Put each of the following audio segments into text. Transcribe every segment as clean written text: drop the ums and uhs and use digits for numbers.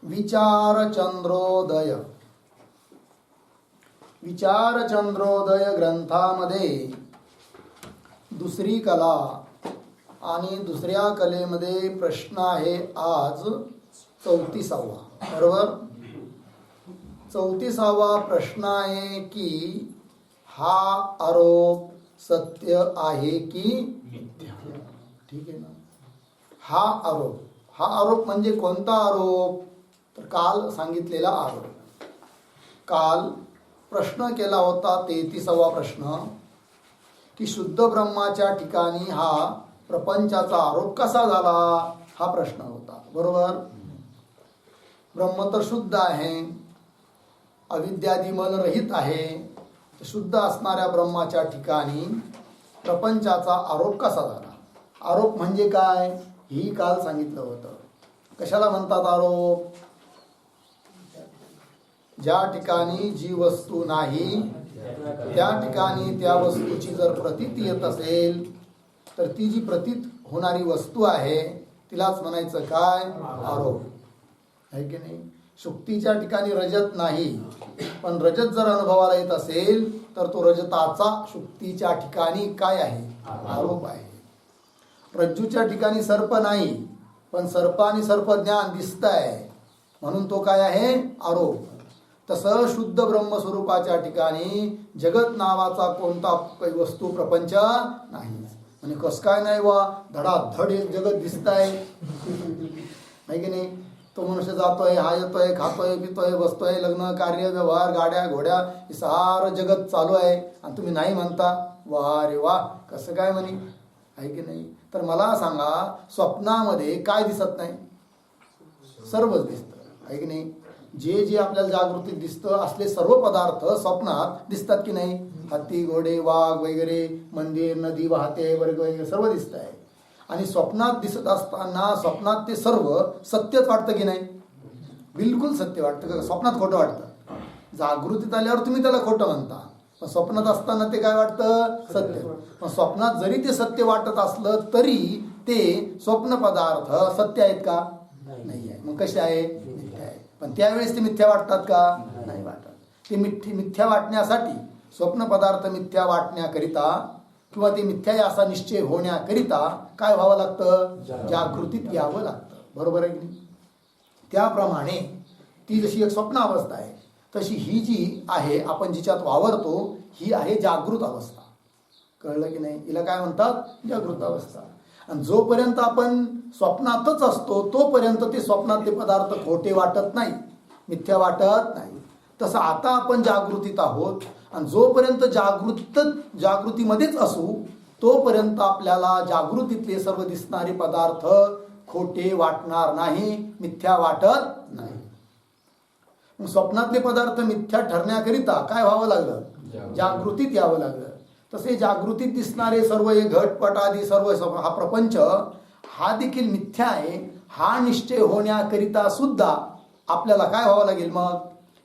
विचारचंद्रोदय. विचारचंद्रोदय ग्रंथामध्ये दुसरी कला आणि दुसऱ्या कलेमध्ये प्रश्न आहे आज 34वा. बरोबर. 34वा प्रश्न आहे की हा आरोप सत्य आहे की मिथ्या. ठीक आहे ना. हा आरोप म्हणजे कोणता आरोप? तर काल सांगितलेला आरोप. काल प्रश्न केला होता 33वा प्रश्न की शुद्ध ब्रह्माच्या ठिकाणी हा प्रपंचाचा आरोप कसा झाला, हा प्रश्न होता. बरोबर. ब्रह्म तर शुद्ध आहे, अविद्यादी मन रहित आहे. शुद्ध असणाऱ्या ब्रह्माच्या ठिकाणी प्रपंचाचा आरोप कसा झाला? आरोप म्हणजे काय ही काल सांगितलं होतं. कशाला म्हणतात आरोप? ज्या ठिकाणी जी वस्तू नाही त्या ठिकाणी त्या वस्तूची जर प्रतीती येत असेल तर ती जी प्रतीत होणारी वस्तू आहे तिलाच म्हणायचं काय? आरोप. आहे की नाही. शुक्तीच्या ठिकाणी रजत नाही, पण रजत जर अनुभवाला येत असेल तर तो रजताचा शुक्तीच्या ठिकाणी काय आहे? आरोप आहे. रज्जूच्या ठिकाणी सर्प नाही, पण सर्प आणि सर्पज्ञान दिसत आहे म्हणून तो काय आहे? आरोप. तसं शुद्ध ब्रह्मस्वरूपाच्या ठिकाणी जगत नावाचा कोणता वस्तू प्रपंच नाही. म्हणजे कस काय नाही वा, धडाधड एक जगत दिसत आहे की नाही. तो मनुष्य जातोय, हा येतोय, खातोय, पितोय, बसतोय, लग्न कार्य व्यवहार गाड्या घोड्या हे सारं जगत चालू आहे आणि तुम्ही नाही म्हणता. वा रे वा, कसं काय म्हणे. आहे की नाही. तर मला सांगा, स्वप्नामध्ये काय दिसत नाही? सर्वच दिसतं. आहे की नाही. जे जे आपल्याला जागृतीत दिसतं असले सर्व पदार्थ स्वप्नात दिसतात की नाही. हत्ती, घोडे, वाघ वगैरे, मंदिर, नदी वाहते वगैरे सर्व दिसत आहे. आणि स्वप्नात दिसत असताना स्वप्नात ते सर्व सत्यच वाटतं की नाही? बिलकुल सत्य वाटतं का? स्वप्नात खोटं वाटतं. जागृतीत आल्यावर तुम्ही त्याला खोटं म्हणता, पण स्वप्नात असताना ते काय वाटतं? सत्य. पण स्वप्नात जरी ते सत्य वाटत असलं तरी ते स्वप्न पदार्थ सत्य आहेत का? नाही आहे. मग कसे आहे? मिथ्या आहे. पण त्यावेळेस ते मिथ्या वाटतात का? नाही वाटत. ते मिथ्या वाटण्यासाठी, स्वप्न पदार्थ मिथ्या वाटण्याकरिता किंवा ते मिथ्या आहे असा निश्चय होण्याकरिता काय व्हावं लागतं? जागृतीत यावं लागतं. बरोबर आहे की नाही. त्याप्रमाणे ती जशी एक स्वप्न अवस्था आहे तशी ही जी आहे आपण जिच्यात वावरतो ही आहे जागृत अवस्था. कळलं की नाही. हिला काय म्हणतात? जागृत अवस्था. आणि जोपर्यंत आपण स्वप्नातच असतो तोपर्यंत ते स्वप्नातले पदार्थ खोटे वाटत नाही, मिथ्या वाटत नाही. तसं आता आपण जागृतीत आहोत आणि जोपर्यंत जागृतीमध्येच असू तोपर्यंत आपल्याला जागृतीतले सर्व दिसणारे पदार्थ खोटे वाटणार नाही, मिथ्या वाटत नाही. मग स्वप्नातले पदार्थ मिथ्या ठरण्याकरिता काय व्हावं लागलं? जागृतीत यावं लागलं. तसे जागृतीत दिसणारे सर्व हे घटपट आदी सर्व हा प्रपंच हा देखील मिथ्या आहे हा निश्चय होण्याकरिता सुद्धा आपल्याला काय व्हावं लागेल? मग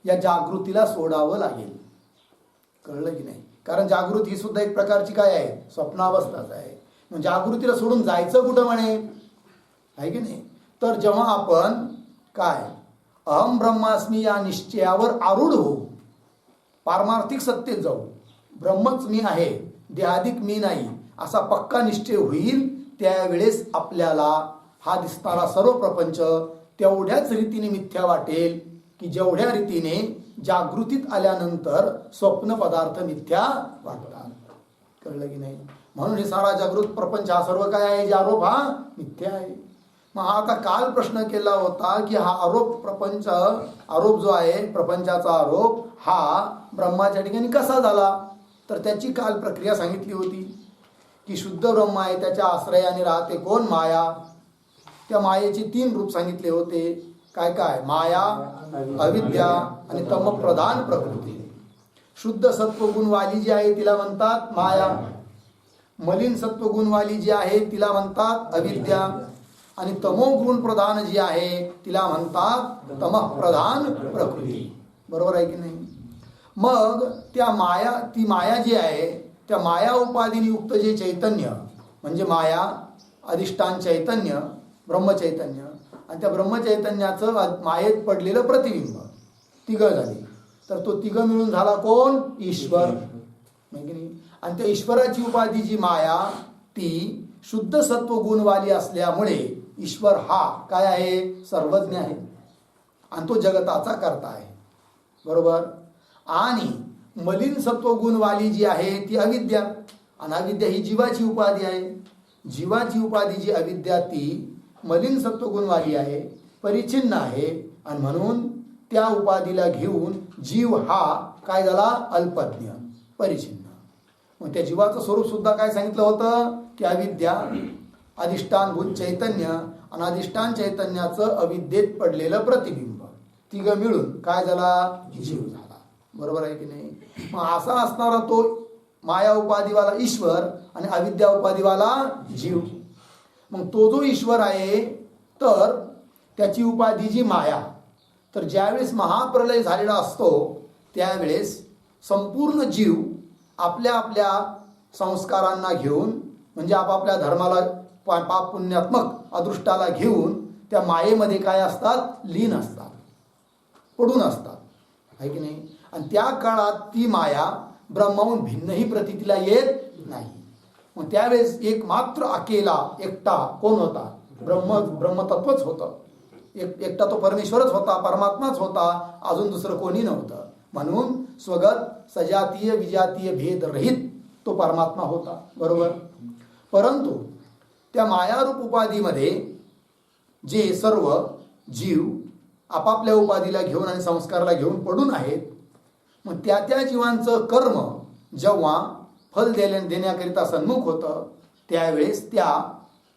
या जागृतीला सोडावं लागेल. कळलं की नाही. कारण जागृती ही सुद्धा एक प्रकारची काय आहे? स्वप्नावस्थाच आहे. मग जागृतीला सोडून जायचं कुठं म्हणे? आहे की नाही. तर जेव्हा आपण काय अहम ब्रह्मास्मी या निश्चयावर आरूढ होऊ, पारमार्थिक सत्तेत जाऊ, ब्रह्मच मी आहे, देहाधिक मी नाही असा पक्का निश्चय होईल, त्यावेळेस आपल्याला हा दिसणारा सर्व प्रपंच तेवढ्याच रीतीने मिथ्या वाटेल की जेवढ्या रीतीने जागृतीत आल्यानंतर स्वप्न पदार्थ मिथ्या वाटतात. कळलं की नाही. म्हणून हे सारा जागृत प्रपंच हा सर्व काय आहे? आरोप हा मिथ्या आहे. मग आता काल प्रश्न केला होता की हा आरोप जो आहे प्रपंचाचा आरोप हा ब्रह्माच्या ठिकाणी कसा झाला? तर त्याची काल प्रक्रिया सांगितली होती की शुद्ध ब्रह्म आहे, त्याच्या आश्रयाने राहते कोण? माया. त्या मायेचे 3 रूप सांगितले होते. काय काय? माया, अविद्या आणि तमप्रधान प्रकृती. शुद्ध सत्वगुणवाली जी आहे तिला म्हणतात माया, मलिन सत्वगुणवाली जी आहे तिला म्हणतात अविद्या आणि तमोगुण प्रधान जी आहे तिला म्हणतात तमप्रधान प्रकृती. बरोबर आहे की नाही. मग ती माया जी आहे त्या माया उपाधीने युक्त जे चैतन्य म्हणजे माया, अधिष्ठान चैतन्य, ब्रह्मचैतन्य आणि त्या ब्रह्मचैतन्याचं मायेत पडलेलं प्रतिबिंब, तिघं झाली. तर तो तिघं मिळून झाला कोण? ईश्वर. आणि त्या ईश्वराची उपाधी जी माया ती शुद्ध सत्व गुणवाली असल्यामुळे ईश्वर हा काय आहे? सर्वज्ञ आहे आणि तो जगताचा कर्ता आहे. बरोबर. आणि मलिन सत्व गुणवाली जी आहे ती अविद्या, आणि अविद्या ही जीवाची उपाधी आहे. जीवाची उपाधी जी अविद्या ती मलिन सत्व गुणवाली आहे, परिच्छिन्न आहे, आणि म्हणून त्या उपाधीला घेऊन जीव हा काय झाला? अल्पज्ञ, परिच्छिन्न. मग त्या जीवाचं स्वरूप सुद्धा काय सांगितलं होतं की अविद्या, अधिष्ठानभूत चैतन्य, आणि अधिष्ठान चैतन्याचं अविद्येत पडलेलं प्रतिबिंब, तिघं मिळून काय झाला? जीव झाला. बरोबर आहे की नाही? मग असा असणारा तो माया उपाधीवाला ईश्वर आणि अविद्या उपाधीवाला जीव. मग तो जो ईश्वर आहे तर त्याची उपाधी जी माया, तर ज्यावेळेस महाप्रलय झालेला असतो त्यावेळेस संपूर्ण जीव आपल्या आपल्या संस्कारांना घेऊन, म्हणजे आपापल्या धर्माला, पाप पुण्यात्मक अदृष्टाला घेऊन त्या मायेमध्ये काय असतात? लीन असतात, पडून असतात, आहे की नाही? आणि त्या काळात ती माया ब्रह्माहून भिन्नही प्रतीतीला येत नाही. मग त्यावेळेस एक मात्र अकेला एकटा कोण होता? ब्रह्मतत्वच होतं. एकटा तो परमेश्वरच होता, परमात्माच होता, अजून दुसरं कोणी नव्हतं. म्हणून स्वगत सजातीय विजातीय भेद रहित तो परमात्मा होता. बरोबर. परंतु त्या मायारूप उपाधीमध्ये जे सर्व जीव आपापल्या उपाधीला घेऊन आणि संस्काराला घेऊन पडून आहेत, मग त्या त्या जीवांचं कर्म जेव्हा फल देण्याकरिता सन्मुख होतं त्यावेळेस त्या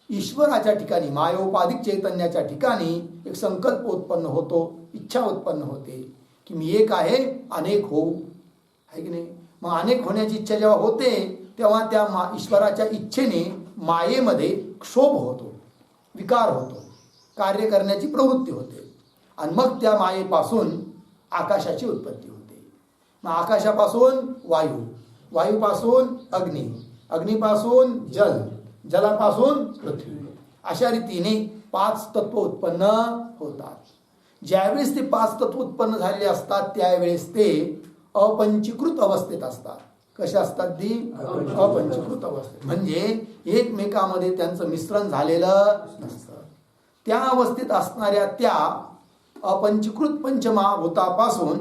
ईश्वराच्या ठिकाणी, मायोपाधिक चैतन्याच्या ठिकाणी एक संकल्प उत्पन्न होतो, इच्छा उत्पन्न होते की मी एक आहे, अनेक होऊ, आहे की नाही? मग अनेक होण्याची इच्छा जेव्हा होते तेव्हा त्या ईश्वराच्या इच्छेने मायेमध्ये क्षोभ होतो, विकार होतो, कार्य करण्याची प्रवृत्ती होते, आणि मग त्या मायेपासून आकाशाची उत्पत्ती होते. मग आकाशापासून वायू, वायूपासून अग्नी, अग्नीपासून जल, जलापासून पृथ्वी, अशा रीतीने 5 तत्व उत्पन्न होतात. ज्यावेळेस ते 5 तत्व उत्पन्न झालेले असतात त्यावेळेस ते अपंचीकृत अवस्थेत असतात. कशा असतात ती? अपंचीकृत अवस्थेत, म्हणजे एकमेकामध्ये त्यांचं मिश्रण झालेलं नसतं. त्या अवस्थेत असणाऱ्या त्या अपंचीकृत पंचमहाभूतापासून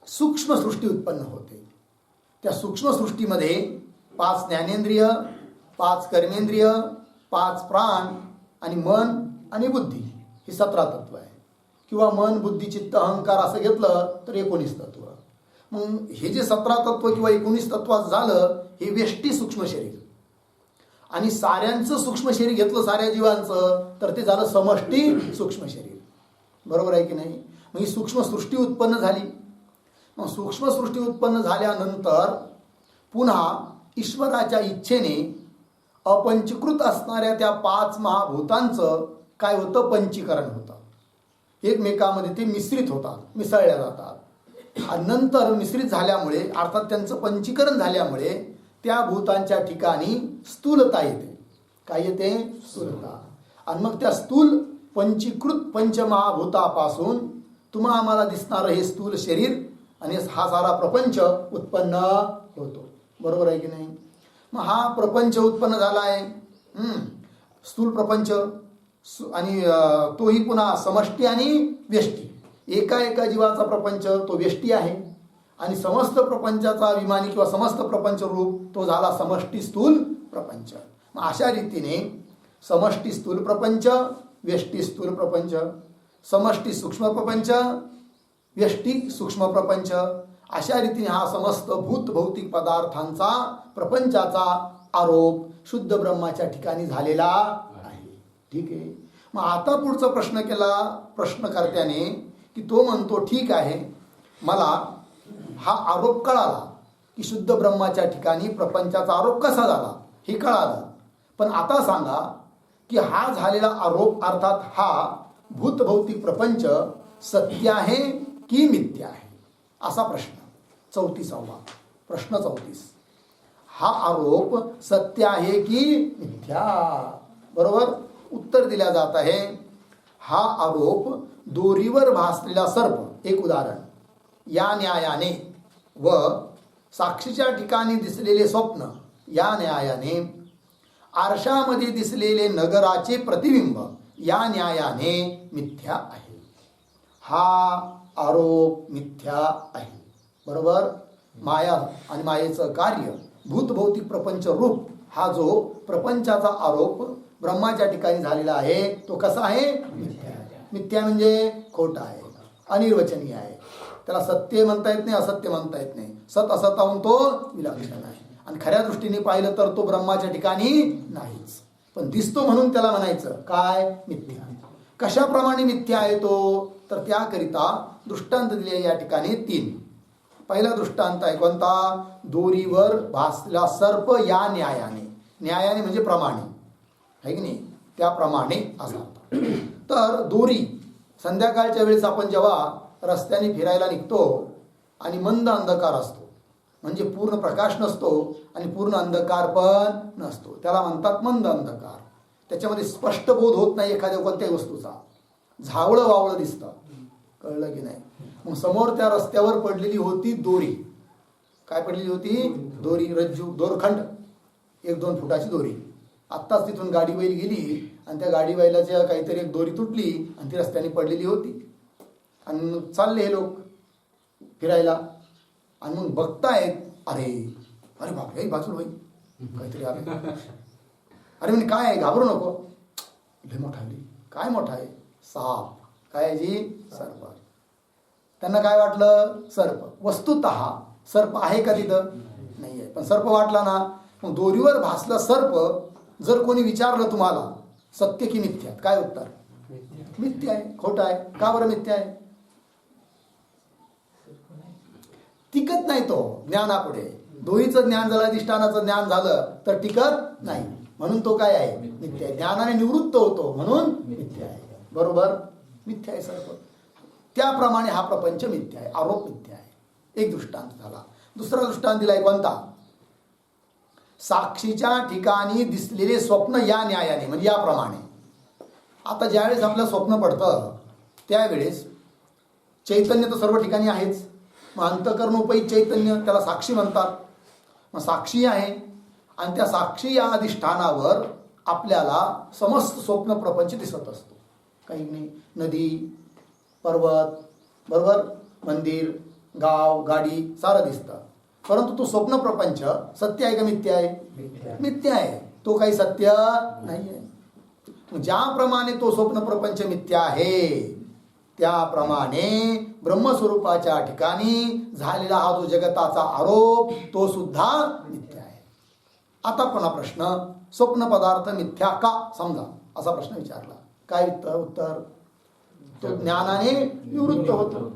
सूक्ष्म सृष्टी उत्पन्न होते. त्या सूक्ष्म सृष्टीमध्ये 5 ज्ञानेंद्रिय, 5 कर्मेंद्रिय, 5 प्राण आणि मन आणि बुद्धी, ही 17 तत्व आहे. किंवा मन, बुद्धी, चित्त, अहंकार असं घेतलं तर 19 तत्व. मग हे जे 17 तत्व किंवा 19 तत्वाचं झालं हे व्यष्टी सूक्ष्म शरीर, आणि साऱ्यांचं सूक्ष्म शरीर घेतलं साऱ्या जीवांचं तर ते झालं समष्टी सूक्ष्म शरीर. बरोबर आहे की नाही? मग ही सूक्ष्म सृष्टी उत्पन्न झाली. मग सूक्ष्म सृष्टी उत्पन्न झाल्यानंतर पुन्हा ईश्वराच्या इच्छेने अपंचीकृत असणाऱ्या त्या 5 महाभूतांचं काय होतं? पंचीकरण होतं. एकमेकामध्ये ते मिश्रित होतात, मिसळल्या जातात, आणि नंतर मिश्रित झाल्यामुळे अर्थात त्यांचं पंचीकरण झाल्यामुळे त्या भूतांच्या ठिकाणी स्थूलता येते. काय येते? स्थूलता. आणि मग त्या स्थूल पंचीकृत पंचमहाभूतापासून तुम्हा आम्हाला दिसणारं हे स्थूल शरीर आणि हा सारा प्रपंच उत्पन्न होतो. बरोबर आहे की नाही? मग हा प्रपंच उत्पन्न झाला आहे, स्थूल प्रपंच, आणि तोही पुन्हा समष्टी आणि व्यष्टी. एका एका जीवाचा प्रपंच तो व्यष्टी आहे, आणि समस्त प्रपंचाचा अभिमानी किंवा समस्त प्रपंच रूप तो झाला समष्टी स्थूल प्रपंच. मग अशा रीतीने समष्टी स्थूल प्रपंच, व्यष्टी स्थूल प्रपंच, समष्टी सूक्ष्म प्रपंच, व्यष्टी सूक्ष्म प्रपंच, अशा रीतीने हा समस्त भूत भौतिक पदार्थांचा प्रपंचाचा आरोप शुद्ध ब्रह्माच्या ठिकाणी झालेला आहे. ठीक आहे. मग आता पुढचा प्रश्न केला प्रश्नकर्त्याने की तो म्हणतो ठीक आहे, मला हा आरोप कळाला की शुद्ध ब्रह्माच्या ठिकाणी प्रपंचाचा आरोप कसा झाला हे कळालं, पण आता सांगा की हा झालेला आरोप अर्थात हा भूत भौतिक प्रपंच सत्य आहे की मिथ्या आहे, असा प्रश्न. 34वा प्रश्न 34. हा आरोप सत्य आहे की मिथ्या? बरोबर उत्तर दिल्या जात आहे हा आरोप दोरीवर भासलेला सर्प एक उदाहरण या न्यायाने व साक्षीच्या ठिकाणी दिसलेले स्वप्न या न्यायाने आरशामध्ये दिसलेले नगराचे प्रतिबिंब या न्यायाने मिथ्या आहे. हा आरोप मिथ्या आहे. बरोबर. माया आणि मायेचं कार्य भूतभौतिक प्रपंच रूप हा जो प्रपंचाचा आरोप ब्रह्माच्या ठिकाणी झालेला आहे तो कसा आहे? मिथ्या आहे. मिथ्या म्हणजे खोटा आहे, अनिर्वचनीय आहे. त्याला सत्य म्हणता येत नाही, असत्य म्हणता येत नाही. सत असताहून तो विलक्षण आहे. आणि खऱ्या दृष्टीने पाहिलं तर तो ब्रह्माच्या ठिकाणी नाहीच, पण दिसतो म्हणून त्याला म्हणायचं काय? मिथ्या. कशाप्रमाणे मिथ्या आहे तो? तर त्याकरिता दृष्टांत दिले या ठिकाणी 3. पहिला दृष्टांत आहे कोणता? दोरीवर भासला सर्प या न्यायाने. न्यायाने म्हणजे प्रमाणे आहे की नाही, त्याप्रमाणे असा. तर दोरी संध्याकाळच्या वेळेस आपण जेव्हा रस्त्याने फिरायला निघतो आणि मंद अंधकार असतो, म्हणजे पूर्ण प्रकाश नसतो आणि पूर्ण अंधकार पण नसतो, त्याला म्हणतात मंद अंधकार. त्याच्यामध्ये स्पष्ट बोध होत नाही एखाद्या कोणत्याही वस्तूचा, झावळं वावळं दिसतं. कळलं की नाही? मग समोर त्या रस्त्यावर पडलेली होती दोरी. काय पडलेली होती? दोरी, रज्जू, दोरखंड, 1-2 फुटाची दोरी. आत्ताच तिथून गाडी बैल गेली आणि त्या गाडी बैलाच्या काहीतरी एक दोरी तुटली आणि ती रस्त्याने पडलेली होती. आणि चालले हे लोक फिरायला आणि मग बघतायत, अरे अरे बापरे, बाजूला बाई काहीतरी आलं. अरे म्हणजे काय आहे? घाबरू नको, लय मोठा आहे. काय मोठा आहे? साप. काय आहे जी? सर्प. त्यांना काय वाटलं? सर्प. वस्तुतः सर्प आहे का तिथं? नाही आहे, पण सर्प वाटला ना. मग दोरीवर भासला सर्प जर कोणी विचारलं तुम्हाला सत्य की मिथ्या, काय उत्तर? मिथ्या आहे, खोटा आहे. का बरं मिथ्या आहे? टिकत नाही तो ज्ञानापुढे. दोरीचं ज्ञान झालं, अधिष्ठानाचं ज्ञान झालं तर टिकत नाही, म्हणून तो काय आहे? मिथ्या आहे. ज्ञानाने निवृत्त होतो म्हणून मिथ्या आहे. बरोबर. मिथ्या आहे सर्व. त्याप्रमाणे हा प्रपंच मिथ्या आहे, आरोप मिथ्या आहे. एक दृष्टांत झाला. दुसरा दृष्टांत दिलाय कोणता? साक्षीच्या ठिकाणी दिसलेले स्वप्न या न्यायाने, म्हणजे याप्रमाणे. आता ज्यावेळेस आपलं स्वप्न पडतं त्यावेळेस चैतन्य तर सर्व ठिकाणी आहेच. मग अंतःकरणोपहित चैतन्य, त्याला साक्षी म्हणतात. मग साक्षी आहे आणि त्या साक्षी या अधिष्ठानावर आपल्याला समस्त स्वप्न प्रपंच दिसत असतो. काही नाही, नदी, पर्वत, बरोबर, मंदिर, गाव, गाडी सारं दिसतं. परंतु तो स्वप्न प्रपंच सत्य आहे का मिथ्या आहे? मिथ्या आहे. तो काही सत्य नाही आहे. ज्याप्रमाणे तो स्वप्न प्रपंच मिथ्या आहे त्याप्रमाणे ब्रह्मस्वरूपाच्या ठिकाणी झालेला हा जो जगताचा आरोप तो सुद्धा मिथ्या आहे. आता पुन्हा प्रश्न, स्वप्न पदार्थ मिथ्या का समजा, असा प्रश्न विचारला. काय उत्तर? तो ज्ञानाने निवृत्त होतो.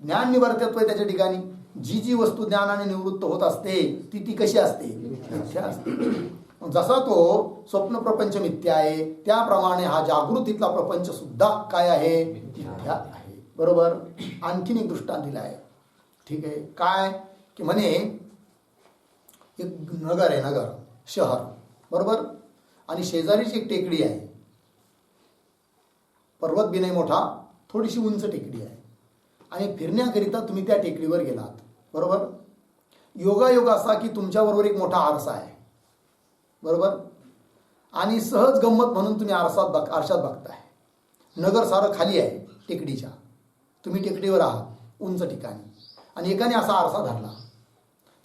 ज्ञान निवर्तत्व आहे त्याच्या ठिकाणी. जी जी वस्तू ज्ञानाने निवृत्त होत असते ती कशी असते? मिथ्या असते. जसा तो स्वप्न प्रपंच मिथ्या आहे त्याप्रमाणे हा जागृतीतला प्रपंच सुद्धा काय आहे? मिथ्या आहे. बरोबर. आणखीन एक दृष्टांत दिला आहे. ठीक आहे. काय की म्हणे एक नगर आहे, नगर, शहर, बरोबर, आणि शेजारीची एक टेकडी आहे. पर्वत बी नाही मोठा, थोडीशी उंच टेकडी आहे. आणि फिरण्याकरिता तुम्ही त्या टेकडीवर गेलात, बरोबर. योगायोग असा की तुमच्याबरोबर एक मोठा आरसा आहे, बरोबर, आणि सहज गंमत म्हणून तुम्ही आरशात बघताय. नगर सारं खाली आहे टेकडीच्या, तुम्ही टेकडीवर आहात उंच ठिकाणी, आणि एकाने असा आरसा धरला.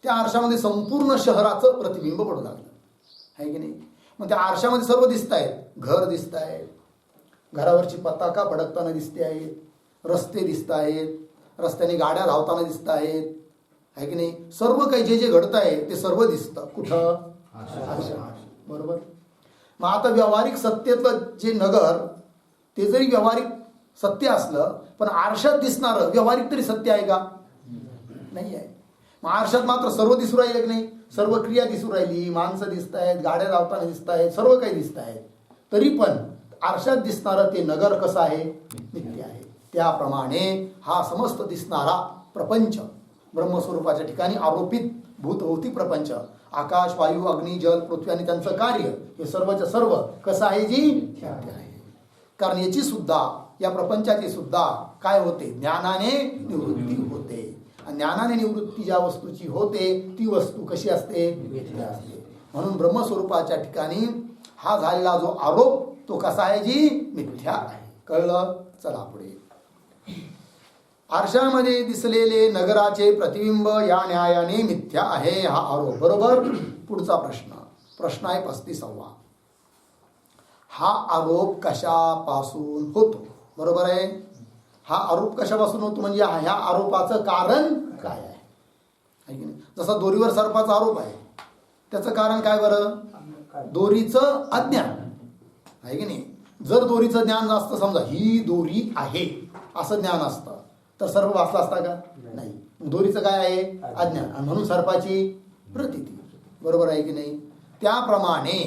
त्या आरशामध्ये संपूर्ण शहराचं प्रतिबिंब पडू लागलं, आहे की नाही. मग त्या आरशामध्ये सर्व दिसत आहेत. घर दिसत आहेत, घरावरची पताका फडकताना दिसते आहेत, रस्ते दिसत आहेत, रस्त्याने गाड्या धावताना दिसत आहेत, आहे की नाही. सर्व काही जे जे घडत आहे ते सर्व दिसतं कुठं? आरशात. बरोबर. मग आता व्यावहारिक सत्तेतलं जे नगर ते जरी व्यावहारिक सत्य असलं पण आरशात दिसणारं व्यावहारिक तरी सत्य आहे का? नाही आहे. मग आरशात मात्र सर्व दिसू राहिले की नाही? सर्व क्रिया दिसू राहिली, माणसं दिसत आहेत, गाड्या धावताना दिसत आहेत, सर्व काही दिसत आहेत. तरी पण आरशात दिसणारं ते नगर कसं आहे? मिथ्या आहे. त्याप्रमाणे हा समस्त दिसणारा प्रपंच ब्रह्मस्वरूपाच्या ठिकाणी आरोपित भूतभौतिक प्रपंच, आकाश, वायू, अग्नी, जल, पृथ्वी आणि त्यांचं कार्य, हे सर्वच्या सर्व कसं आहे? जी मिथ्या आहे. कारण याची सुद्धा या प्रपंचाची सुद्धा काय होते, ज्ञानाने निवृत्ती होते. आणि ज्ञानाने निवृत्ती ज्या वस्तूची होते ती वस्तू कशी असते, मिथ्या असते. म्हणून ब्रह्मस्वरूपाच्या ठिकाणी हा झालेला जो आरोप तो कसा आहे, जी मिथ्या आहे. कळलं? चला पुढे. आरशामध्ये दिसलेले नगराचे प्रतिबिंब या न्यायाने मिथ्या आहे हा आरोप. बरोबर. पुढचा प्रश्न आहे 35वा. हा आरोप कशापासून होतो? बरोबर आहे. हा आरोप कशापासून होतो म्हणजे ह्या आरोपाचं कारण काय आहे. जसा दोरीवर सर्पाचा आरोप आहे, त्याचं कारण काय बरं, दोरीचं अज्ञान आहे की नाही. जर दोरीचं ज्ञान असतं, समजा ही दोरी आहे असं ज्ञान असतं तर सर्प वाचला असता का, नाही. दोरीचं काय आहे, अज्ञान, आणि म्हणून सर्पाची प्रतीती. बरोबर आहे की नाही. त्याप्रमाणे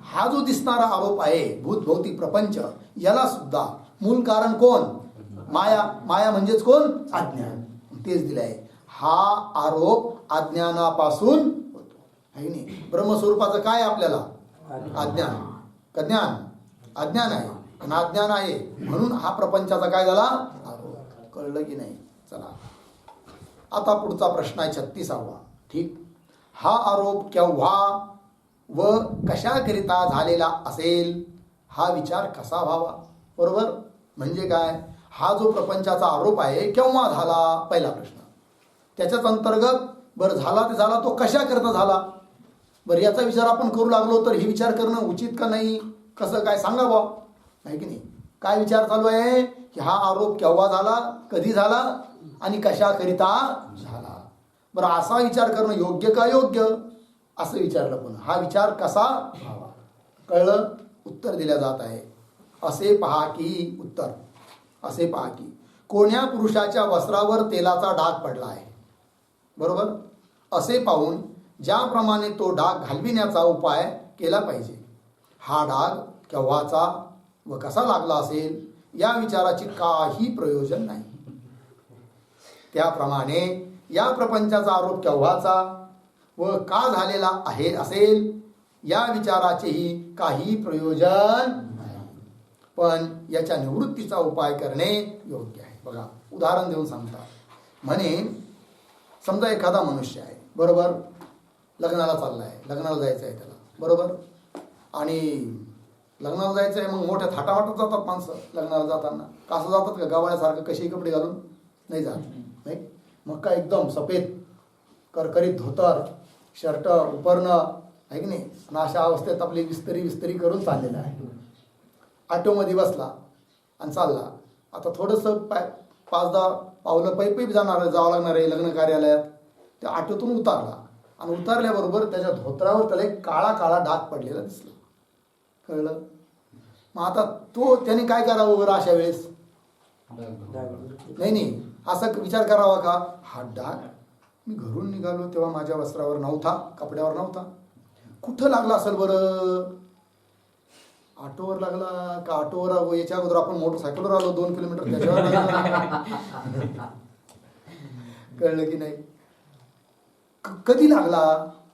हा जो दिसणारा आरोप आहे भूत भौतिक प्रपंच, याला सुद्धा मूल कारण कोण, माया. माया म्हणजेच कोण, अज्ञान. तेच दिलं आहे. हा आरोप अज्ञानापासून होतो आहे नाही. ब्रह्मस्वरूपाचं काय आपल्याला, अज्ञान. ज्ञान अज्ञान आहे आणि अज्ञान आहे म्हणून हा प्रपंचाचा काय झाला, आरोप. कळलं की नाही. चला आता पुढचा प्रश्न आहे 36वा. ठीक. हा आरोप केव्हा व कशाकरिता झालेला असेल, हा विचार कसा व्हावा. बरोबर. म्हणजे काय, हा जो प्रपंचाचा आरोप आहे केव्हा झाला, पहिला प्रश्न. त्याच्याच अंतर्गत बरं झाला ते झाला, तो कशाकरता झाला. बरं याचा विचार आपण करू लागलो तर हे विचार करणं उचित का नाही, कसं काय सांगा बा, नाही की नाही. काय विचार चालू आहे की हा आरोप केव्हा झाला, कधी झाला आणि कशाकरिता झाला. बरं असा विचार करणं योग्य का योग्य असं विचारलं. पण हा विचार कसा व्हावा. कळलं. उत्तर दिल्या जात आहे. असे पहा की, उत्तर असे पहा की कोण्या पुरुषाच्या वस्त्रावर तेलाचा डाग पडला आहे. बरोबर. असे पाहून ज्याप्रमाणे तो डाग घालविण्याचा उपाय केला पाहिजे. हा डाग केव्हाचा व कसा लागला असेल या विचाराची काही प्रयोजन नाही. त्याप्रमाणे या प्रपंचाचा आरोप केव्हाचा व का झालेला आहे असेल या विचाराचेही काही प्रयोजन नाही. पण याच्या निवृत्तीचा उपाय करणे योग्य आहे. बघा उदाहरण देऊन सांगतात. म्हणे समजा एखादा मनुष्य आहे, बरोबर, लग्नाला चालला आहे, लग्नाला जायचं आहे त्याला, बरोबर, आणि लग्नाला जायचं आहे. मग मोठ्या थाटामाटात जातात माणसं लग्नाला जाताना. कसं जातात का, गावाळ्यासारखं कशी कपडे घालून नाही जात, नाही. मग काय एकदम सफेद करकरीत धोतर, शर्ट उपरणं आहे की नाही, आणि अशा अवस्थेत आपली विस्तरी करून चाललेला आहे. ऑटोमध्ये बसला आणि चालला. आता थोडंसं 5-10 पावलं पैप जाणार जावं लागणार आहे लग्न कार्यालयात. त्या ऑटोतून उतारला आणि उतारल्याबरोबर त्याच्या धोत्रावर त्याला एक काळा काळा डाग पडलेला दिसला. कळलं. मग आता त्याने काय करावं बरं अशा वेळेस, नाही असा विचार करावा का, हा डाग मी घरून निघालो तेव्हा माझ्या वस्त्रावर नव्हता, कपड्यावर नव्हता, कुठं लागला असेल बरं, ऑटोवर लागला का, ऑटोवर याच्या अगोदर आपण मोटरसायकलवर आलो 2 किलोमीटर त्याच्यावर लागला. कळलं की नाही. कधी लागला,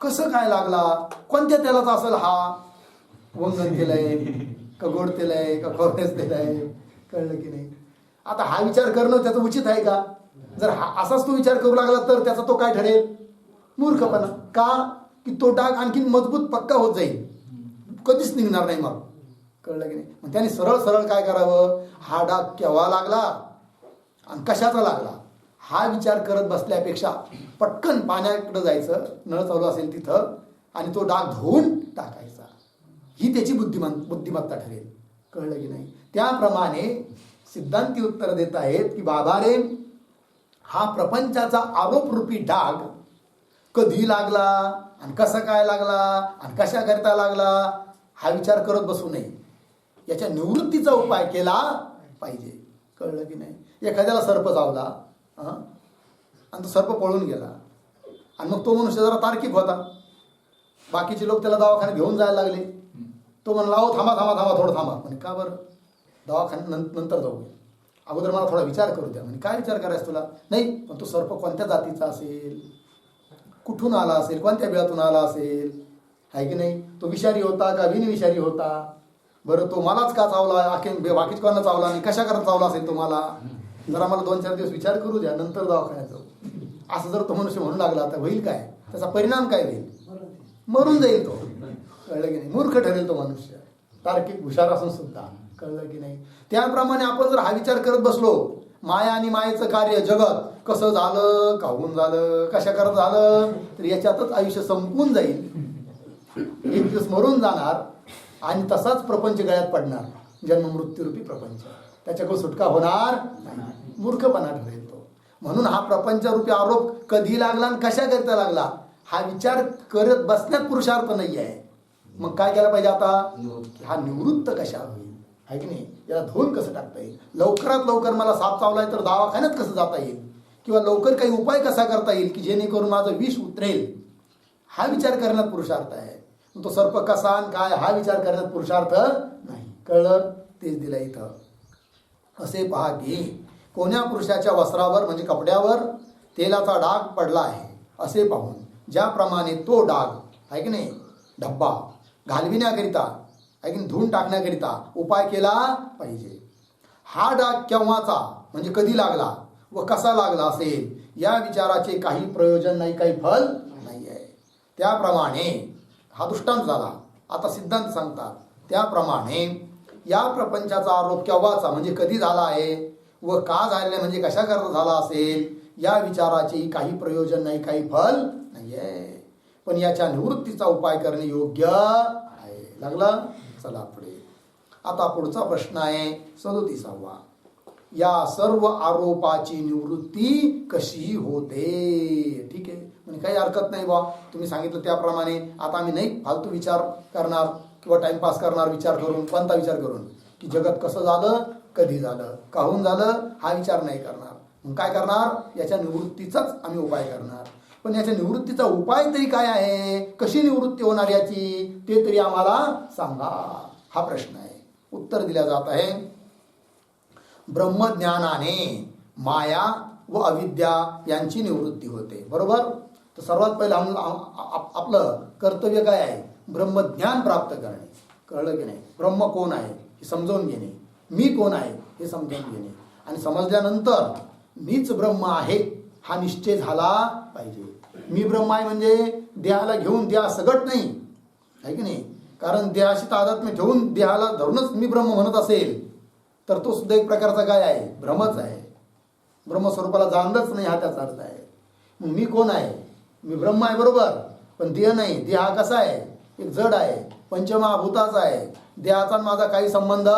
कसं काय लागला, कोणत्या तेलाचा असेल, हा वंगण तेल आहे का गोड तेल आहे का खोबरेच तेल आहे. कळलं की नाही. आता हा विचार करणं त्याचं उचित आहे का. जर हा असाच तो विचार करू लागला तर त्याचा तो काय ठरेल, मूर्खपणा. का की तो डाग आणखीन मजबूत पक्का होत जाईल, कधीच निघणार नाही मग. कळलं की नाही. मग त्याने सरळ काय करावं, हा डाग केव्हा लागला आणि कशाचा लागला हा विचार करत बसल्यापेक्षा पटकन पाण्याकडे जायचं, नळ चालू असेल तिथं, आणि तो डाग धुवून टाकायचा. ही त्याची बुद्धिमत्ता ठरेल. कळलं की नाही. त्याप्रमाणे सिद्धांती उत्तर देत आहेत की बाबा रे, हा प्रपंचाचा आरोपरूपी डाग कधी लागला आणि कसा काय लागला आणि कशा करता लागला हा विचार करत बसू नये. याच्या निवृत्तीचा उपाय केला पाहिजे. कळलं की नाही. एखाद्याला सर्प चावला आणि तो सर्प पळून गेला आणि मग तो मनुष्य जरा तार्किक होता, बाकीचे लोक त्याला दवाखान्यात घेऊन जायला लागले. तो म्हणला, अहो थांबा थोडं थांबा. म्हणे का बरं, दवाखान्यात नंतर जाऊ, अगोदर मला थोडा विचार करू द्या. म्हणजे काय विचार करायचा तुला, नाही पण तो सर्प कोणत्या जातीचा असेल, कुठून आला असेल, कोणत्या बिळातून आला असेल, आहे की नाही, तो विषारी होता का बिनविषारी होता, बरं तो मलाच का चावला, बाकीच कोणाला चावला नाही, कशा करता चावला असेल तुम्हाला, जरा मला 2-4 दिवस विचार करू द्या, नंतर दवाखान्यात जाऊ. असं जर तो मनुष्य म्हणू लागला तर होईल काय, त्याचा परिणाम काय होईल, मरून जाईल तो. कळलं की नाही, मूर्ख ठरेल तो मनुष्य, तार्किक हुशार असून सुद्धा. कळलं की नाही. त्याप्रमाणे आपण जर हा विचार करत बसलो, माया आणि मायेचं कार्य जगत कसं झालं, काहून झालं, कशा करत झालं, तर याच्यातच आयुष्य संपून जाईल. एक दिवस मरून जाणार आणि तसाच प्रपंच गळ्यात पडणार, जन्म मृत्यूरूपी प्रपंच. त्याच्याकडून सुटका होणार नाही, मूर्खपणा ठरेल तो. म्हणून हा प्रपंचरूपी आरोप कधी लागला आणि कशा करता लागला हा विचार करत बसण्यात पुरुषार्थ नाही आहे. मग काय केलं पाहिजे आता, हा निवृत्त कशा होईल, आहे की नाही, याला धुवून कसं टाकता येईल, लवकरात लवकर मला साप चावलाय तर दवाखान्यात कसं जाता येईल, किंवा लवकर काही उपाय कसा करता येईल की जेणेकरून माझं विष उतरेल, हा विचार करण्यात पुरुषार्थ आहे. तो सर्प कसा आणि काय हा विचार करण्यात पुरुषार्थ नाही. कळलं, तेच दिलं इथं. असे पहा की कोण्या पुरुषाच्या वस्त्रावर म्हणजे कपड्यावर तेलाचा डाग पडला आहे असे पाहून ज्याप्रमाणे तो डाग आहे की नाही डब्बा घालविण्याकरिता आहे की नाही, धुवून टाकण्याकरिता उपाय केला पाहिजे. हा डाग केव्हाचा म्हणजे कधी लागला व कसा लागला असेल या विचाराचे काही प्रयोजन नाही, काही फल नाही आहे. त्याप्रमाणे हा दृष्टांत झाला. आता सिद्धांत सांगतात त्याप्रमाणे या प्रपंचाचा आरोप केव्हाचा म्हणजे कधी झाला आहे व का झालेला म्हणजे कशा करता झाला असेल या विचाराचे काही प्रयोजन नाही, काही फल नाही आहे. पण याच्या निवृत्तीचा उपाय करणे योग्य आहे. लागला. चला पुढे. आता पुढचा प्रश्न आहे 37वा. या सर्व आरोपाची निवृत्ती कशी होते. ठीक आहे, म्हणजे काही हरकत नाही बा, तुम्ही सांगितलं त्याप्रमाणे आता आम्ही नाही फालतू विचार करणार किंवा टाइमपास करणार विचार करून, कोणता विचार करून की जगत कसं झालं, कधी झालं, काहून झालं हा विचार नाही करणार. मग काय करणार, याच्या निवृत्तीचाच आम्ही उपाय करणार. पण याच्या निवृत्तीचा उपाय तरी काय आहे, कशी निवृत्ती होणार याची ते तरी आम्हाला सांगा, हा प्रश्न आहे. उत्तर दिल्या जात आहे ब्रह्मज्ञानाने माया व अविद्या यांची निवृत्ती होते. बरोबर. तर सर्वात पहिलं आपलं कर्तव्य काय आहे, ब्रह्मज्ञान प्राप्त करणे. कळलं की नाही, ब्रह्म कोण आहे हे समजावून घेणे, मी कोण आहे हे समजावून घेणे, आणि समजल्यानंतर मीच ब्रह्म आहे हा निश्चय झाला पाहिजे. मी ब्रह्म आहे म्हणजे देहाला घेऊन देहा सगट नाही, आहे की नाही, कारण देहाशी तादात्म्य ठेवून देहाला धरूनच मी ब्रह्म म्हणत असेल तर तो सुद्धा एक प्रकारचा काय आहे, भ्रमच आहे. ब्रह्मस्वरूपाला जाणलंच नाही हा त्याचा अर्थ आहे. मग मी कोण आहे, मी ब्रह्म आहे बरोबर, पण देह नाही. देह हा कसा आहे, एक जड आहे, पंचमहाभूताचा आहे. देहाचा माझा काही संबंध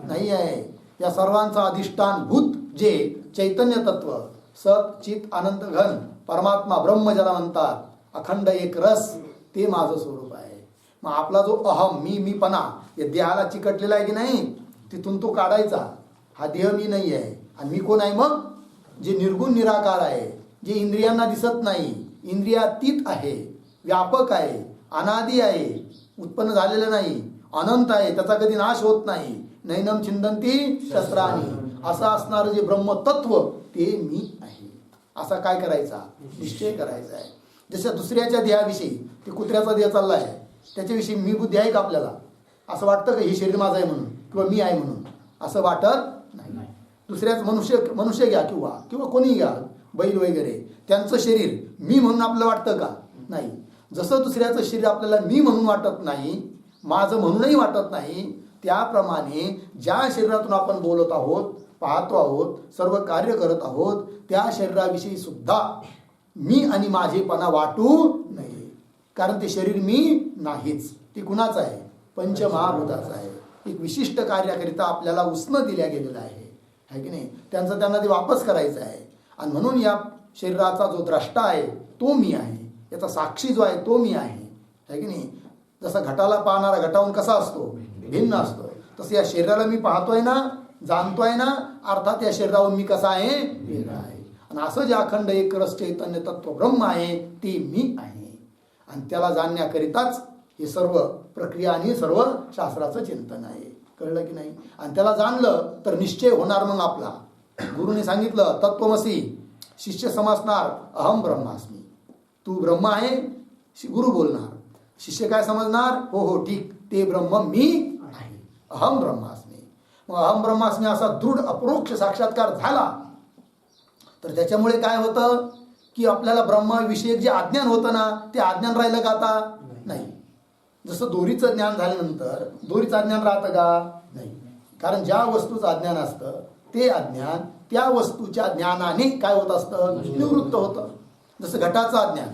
नाही आहे. या सर्वांचा अधिष्ठान भूत जे चैतन्य तत्व सत चित अनंत घन परमात्मा ब्रह्म ज्याला म्हणतात, अखंड एक रस, ते माझं स्वरूप आहे. मग आपला जो अहम मीपणा या देहाला चिकटलेला आहे की नाही, तिथून तो काढायचा. हा देह मी नाही आहे. आणि मी कोण आहे मग, जे निर्गुण निराकार आहे, जे इंद्रियांना दिसत नाही, इंद्रियातीत आहे, व्यापक आहे, अनादी आहे, उत्पन्न झालेलं नाही, अनंत आहे, त्याचा कधी नाश होत नाही, नैनम छिंदंती शस्त्राणी, असं असणारं जे ब्रह्मतत्व ते मी आहे. असा काय करायचा, निश्चय करायचा आहे. जसं दुसऱ्याच्या देहाविषयी, ते कुत्र्याचा देह चालला आहे, त्याच्याविषयी मी बुद्धी आहे का आपल्याला, असं वाटतं का हे शरीर माझं आहे म्हणून किंवा मी आहे म्हणून, असं वाटत नाही. दुसऱ्याच मनुष्य घ्या किंवा कोणी घ्या, बैल वगैरे, त्यांचं शरीर मी म्हणून आपल्याला वाटतं का, नाही. जसं दुसऱ्याचं शरीर आपल्याला मी म्हणून वाटत नाही, माझं म्हणूनही वाटत नाही, त्याप्रमाणे ज्या शरीरातून आपण बोलत आहोत, पाहतो आहोत, सर्व कार्य करत आहोत, त्या शरीराविषयी सुद्धा मी आणि माझेपणा वाटू नये. कारण ते शरीर मी नाहीच, ते कुणाचं आहे, पंचमहाभूताचं आहे. एक विशिष्ट कार्याकरिता आपल्याला उसनं दिल्या गेलेलं आहे की नाही, त्यांचं त्यांना ते वापस करायचं आहे. आणि म्हणून या शरीराचा जो द्रष्टा आहे तो मी आहे, याचा साक्षी जो आहे तो मी आहे की नाही. जसं घटाला पाहणारा घटाहून कसा असतो, भिन्न असतो, तसं या शरीराला मी पाहतोय ना, जाणतोय ना, अर्थात या शरीरावरून मी कसा आहे, वेगळा आहे. आणि असं जे अखंड एक रस चैतन्य तत्व ब्रह्म आहे ते मी आहे. आणि त्याला जाणण्याकरिताच हे सर्व प्रक्रिया आणि सर्व शास्त्राचं चिंतन आहे. कळलं की नाही. आणि त्याला जाणलं तर निश्चय होणार मग आपला. गुरुने सांगितलं तत्वमसी, शिष्य समजणार अहम ब्रह्मास्मी, तू ब्रह्म आहे, गुरु बोलणार, शिष्य काय समजणार, हो हो ठीक, ते ब्रह्म मी आहे. अहम ब्रह्मास्मी. मग अहम ब्रह्मास्मी असा दृढ अपरोक्ष साक्षात्कार झाला तर त्याच्यामुळे काय होतं की आपल्याला ब्रह्माविषयक जे अज्ञान होतं ना ते अज्ञान राहिलं का आता? नाही. जसं दोरीचं ज्ञान झाल्यानंतर दोरीचं अज्ञान राहतं का? नाही. कारण ज्या वस्तूचं अज्ञान असतं ते अज्ञान त्या वस्तूच्या ज्ञानाने काय होत असतं? निवृत्त होतं. जसं घटाचं अज्ञान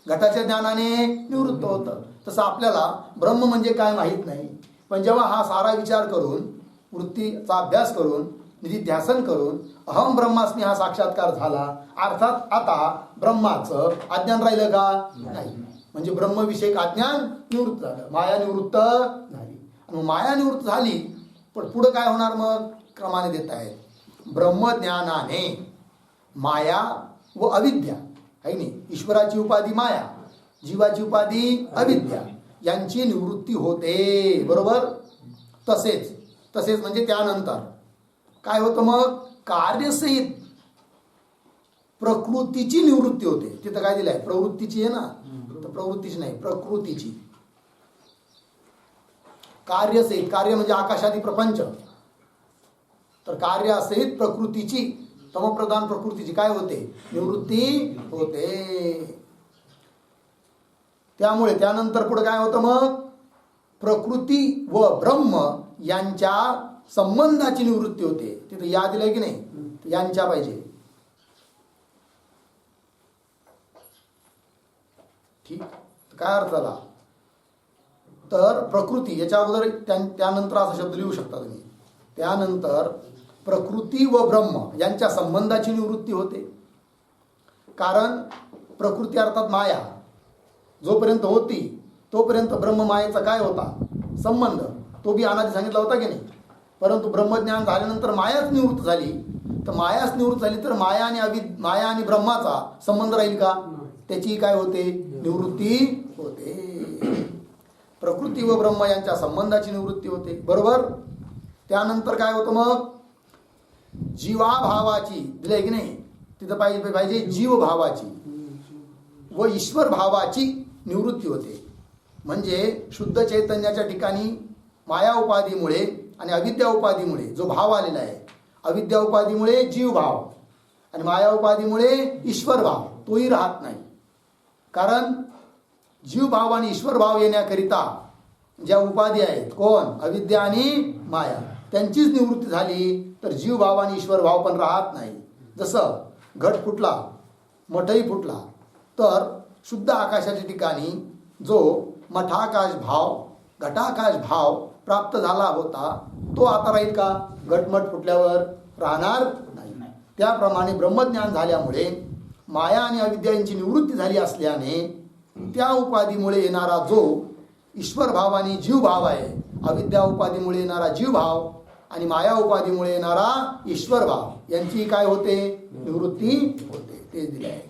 घटाच्या ज्ञानाने निवृत्त होतं तसं आपल्याला ब्रह्म म्हणजे काय माहीत नाही. पण जेव्हा हा सारा विचार करून वृत्तीचा अभ्यास करून निधिध्यासन करून अहम ब्रह्मास्मी हा साक्षात्कार झाला अर्थात आता ब्रह्माचं अज्ञान राहिलं का? नाही. म्हणजे ब्रह्मविषयक अज्ञान निवृत्त झालं, माया निवृत्त झाली. आणि माया निवृत्त झाली पण पुढं काय होणार? मग क्रमाने देत आहेत. ब्रह्मज्ञानाने माया व अविद्या आहे नाही. ईश्वराची उपाधी माया, जीवाची उपाधी अविद्या यांची निवृत्ती होते. बरोबर. तसेच म्हणजे त्यानंतर काय होतं? मग कार्यसहित प्रकृतीची निवृत्ती होते. तिथं काय दिलंय? प्रवृत्तीची आहे ना, तर प्रवृत्तीची नाही प्रकृतीची. कार्यसहित, कार्य म्हणजे आकाशादी प्रपंच, तर कार्यासहित प्रकृतीची तमप्रधान प्रकृतीची काय होते? निवृत्ती होते. त्यामुळे त्यानंतर पुढे काय होतं? मग प्रकृती व ब्रह्म यांच्या संबंधाची निवृत्ती होते. तिथं या दिलंय की नाही? यांच्या पाहिजे. ठीक. काय अर्थ झाला? तर प्रकृती याच्या अगोदर त्यानंतर असा शब्द लिहू शकता तुम्ही. त्यानंतर प्रकृती व ब्रह्म यांच्या संबंधाची निवृत्ती होते. कारण प्रकृती अर्थात माया जोपर्यंत होती तोपर्यंत ब्रह्म मायेचा काय होता? संबंध. तो बी अनादी सांगितला होता की नाही. परंतु ब्रह्मज्ञान झाल्यानंतर मायाच निवृत्त झाली. तर मायाच निवृत्त झाली तर माया आणि ब्रह्माचा संबंध राहील का? त्याची काय होते? निवृत्ती होते. प्रकृती व ब्रह्म यांच्या संबंधाची निवृत्ती होते. बरोबर. त्यानंतर काय होतं? मग जीवाभावाची दिलंय की नाही? तिथं पाहिजे जीव भावाची व ईश्वर भावाची निवृत्ती होते. म्हणजे शुद्ध चैतन्याच्या ठिकाणी माया उपाधीमुळे आणि अविद्या उपाधीमुळे जो भाव आलेला आहे, अविद्या उपाधीमुळे जीव भाव आणि माया उपाधीमुळे ईश्वर भाव तोही राहत नाही. कारण जीव भाव आणि ईश्वर भाव येण्याकरिता ज्या उपाधी आहेत, कोण? अविद्या आणि माया, त्यांचीच निवृत्ती झाली तर जीव भाव आणि ईश्वर भाव पण राहत नाही. जसं घट फुटला, मठही फुटला, तर शुद्ध आकाशाच्या ठिकाणी जो मठाकाश भाव, घटाकाश भाव प्राप्त झाला होता तो आता राहील का? घटमट फुटल्यावर राहणार नाही. त्याप्रमाणे ब्रह्मज्ञान झाल्यामुळे माया आणि अविद्या यांची निवृत्ती झाली असल्याने त्या उपाधीमुळे येणारा जो ईश्वर भाव आणि जीव भाव आहे, अविद्या उपाधीमुळे येणारा जीव भाव आणि माया उपाधीमुळे येणारा ईश्वर भाव यांची काय होते? निवृत्ती होते. ते दिले आहे.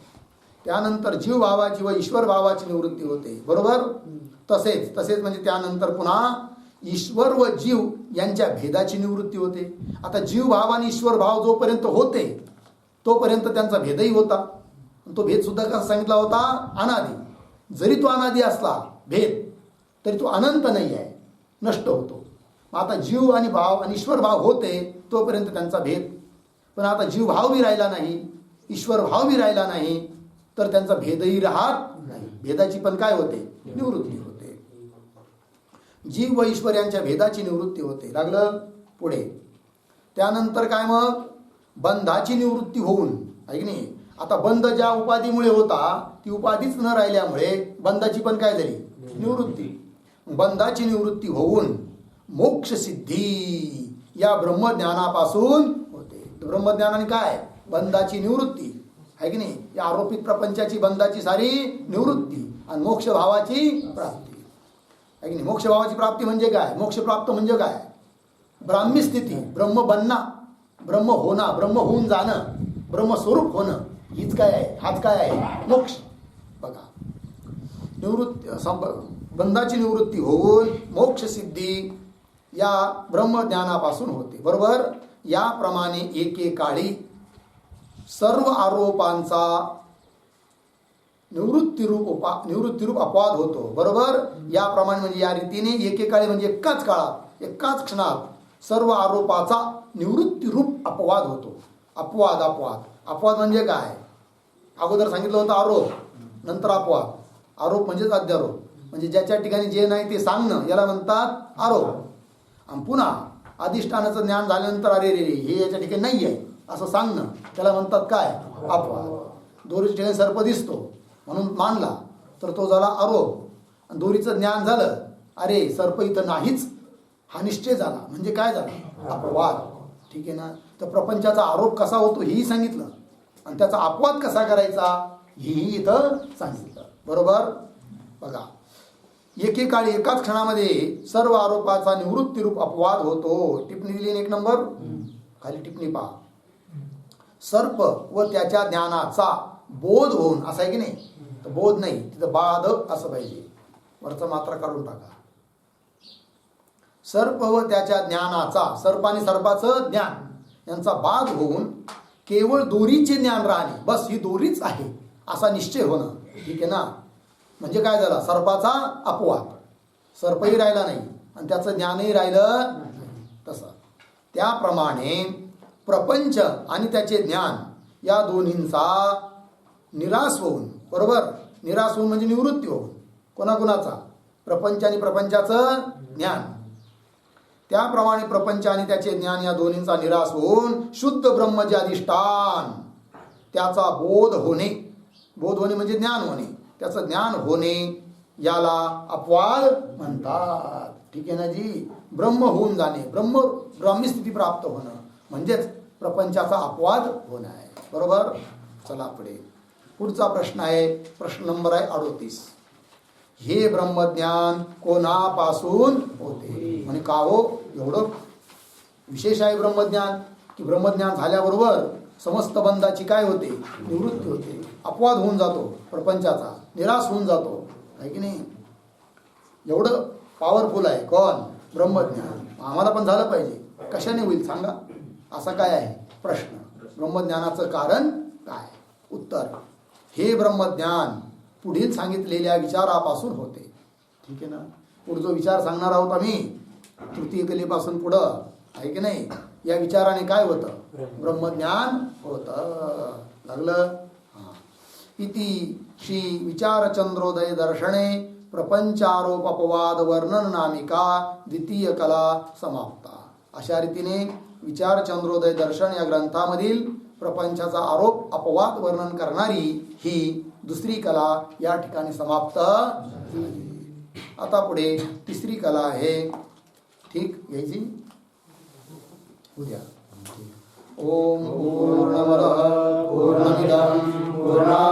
त्यानंतर जीव भावाची व ईश्वर भावाची निवृत्ती होते. बरोबर. तसेच म्हणजे त्यानंतर पुन्हा ईश्वर व जीव यांच्या भेदाची निवृत्ती होते. आता जीव भाव आणि ईश्वर भाव जोपर्यंत होते तोपर्यंत त्यांचा भेदही होता. तो भेद सुद्धा कसा सांगितला होता? अनादी. जरी तो अनादी असला भेद तरी तो अनंत नाही आहे, नष्ट होतो. आता जीव आणि भाव आणि ईश्वर भाव होते तोपर्यंत त्यांचा भेद. पण आता जीव भाव बी राहिला नाही, ईश्वर भाव बी राहिला नाही, तर त्यांचा भेदही राहत नाही. भेदाची पण काय होते? निवृत्ती होते. जीव व ईश्वर यांच्या भेदाची निवृत्ती होते. लागलं पुढे. त्यानंतर काय? मग बंधाची निवृत्ती होऊन, आहे की नाही? आता बंध ज्या उपाधीमुळे होता ती उपाधीच न राहिल्यामुळे बंधाची पण काय झाली? निवृत्ती. बंधाची निवृत्ती होऊन मोक्ष सिद्धी या ब्रह्मज्ञानापासून होते. ब्रह्मज्ञानाने काय? बंधाची निवृत्ती, आहे की नाही? या आरोपित प्रपंचाची बंधाची सारी निवृत्ती आणि मोक्ष भावाची प्राप्ती, आहे की नाही? मोक्ष भावाची प्राप्ती म्हणजे काय? मोक्ष प्राप्त म्हणजे काय? ब्राह्मी स्थिती, ब्रह्म बनणं, ब्रह्म होणं, ब्रह्म होऊन जाणं, ब्रह्मस्वरूप होणं, हीच काय आहे? हाच काय आहे? मोक्ष. बघा, निवृत्ती, बंधाची निवृत्ती होऊन मोक्ष सिद्धी या ब्रह्मज्ञानापासून होते. बरोबर. याप्रमाणे एकेकाळी सर्व आरोपांचा निवृत्तीरूप अपवाद होतो. बरोबर. याप्रमाणे म्हणजे या रीतीने एकेकाळी म्हणजे एकाच काळात एकाच क्षणात सर्व आरोपाचा निवृत्ती रूप अपवाद होतो. अपवाद अपवाद अपवाद म्हणजे काय? अगोदर सांगितलं होतं आरोप, नंतर अपवाद. आरोप म्हणजेच अध्यारोप, म्हणजे ज्याच्या ठिकाणी जे नाही ते सांगणं याला म्हणतात आरोप. आणि पुन्हा अधिष्ठानाचं ज्ञान झाल्यानंतर अरे रे रे हे याच्या ठिकाणी नाही आहे असं सांगणं त्याला म्हणतात काय? अपवाद. दोरीच्या ठिकाणी सर्प दिसतो म्हणून मानला तर तो झाला आरोप. आणि दोरीचं ज्ञान झालं, अरे सर्प इथं नाहीच हा निश्चय झाला, म्हणजे काय झाला? अपवाद. ठीक आहे ना. तर प्रपंचाचा आरोप कसा होतो हेही सांगितलं आणि त्याचा अपवाद कसा करायचा हेही इथं सांगितलं. बरोबर. बघा, एकेकाळी एकाच क्षणामध्ये सर्व आरोपाचा निवृत्ती रूप अपवाद होतो. टिप्पणी दिली 1 नंबर, खाली टिप्पणी पहा. सर्प व त्याच्या ज्ञानाचा बोध होऊन, असं आहे की नाही? तर बोध नाही, तिथं बाध असं पाहिजे, वरचा मात्रा काढून टाका. सर्प व त्याच्या ज्ञानाचा, सर्प आणि सर्पाचं ज्ञान यांचा बाध होऊन केवळ दोरीचे ज्ञान राहणे, बस ही दोरीच आहे असा निश्चय होणं. ठीक आहे ना. म्हणजे काय झाला? सर्पाचा अपवाद, सर्पही राहिला नाही आणि त्याचं ज्ञानही राहिलं नाही. तसं त्याप्रमाणे प्रपंच आणि त्याचे ज्ञान या दोन्हींचा निराश होऊन, बरोबर, निराश होऊन म्हणजे निवृत्ती होऊन, कोणाकोणाचा? प्रपंच आणि प्रपंचाचं ज्ञान. त्याप्रमाणे प्रपंच आणि त्याचे ज्ञान या दोन्हींचा निराश होऊन शुद्ध ब्रह्म जे अधिष्ठान त्याचा बोध होणे, बोध होणे म्हणजे ज्ञान होणे, त्याचं ज्ञान होणे याला अपवाद म्हणतात. ठीक आहे ना जी. ब्रह्म होऊन जाणे, ब्राह्मी स्थिती प्राप्त होणं म्हणजेच प्रपंचाचा अपवाद होणं आहे. बरोबर. चला पुढे. पुढचा प्रश्न आहे, प्रश्न नंबर आहे 38. हे ब्रह्मज्ञान कोणापासून होते? म्हणे का हो एवढं विशेष आहे ब्रह्मज्ञान की ब्रह्मज्ञान झाल्याबरोबर समस्त बंधाची काय होते? निवृत्ती होते, अपवाद होऊन जातो, प्रपंचाचा निराश होऊन जातो, आहे की नाही? एवढं पॉवरफुल आहे कोण? ब्रह्मज्ञान. आम्हाला पण झालं पाहिजे. कशाने होईल सांगा? असा काय आहे प्रश्न. ब्रह्मज्ञानाचं कारण काय? उत्तर, हे ब्रह्मज्ञान पुढील सांगितलेल्या विचारापासून होते. ठीक आहे ना. पुढे जो विचार सांगणार आहोत आम्ही तृतीय कलेपासून पुढं, आहे की नाही, या विचाराने काय होतं? ब्रह्मज्ञान होतं. लागलं. इति श्री विचारचंद्रोदय दर्शने प्रपंचारोप अपवाद वर्णन नामिका द्वितीय कला समाप्ता. अशा रीतीने विचारचंद्रोदय दर्शन या ग्रंथामधील प्रपंचाचा आरोप अपवाद वर्णन करणारी ही दुसरी कला या ठिकाणी समाप्त झाली. आता पुढे तिसरी कला आहे. ठीक घ्यायची उद्या. ओम पूर्णमदः पूर्णमिदं पूर्णात्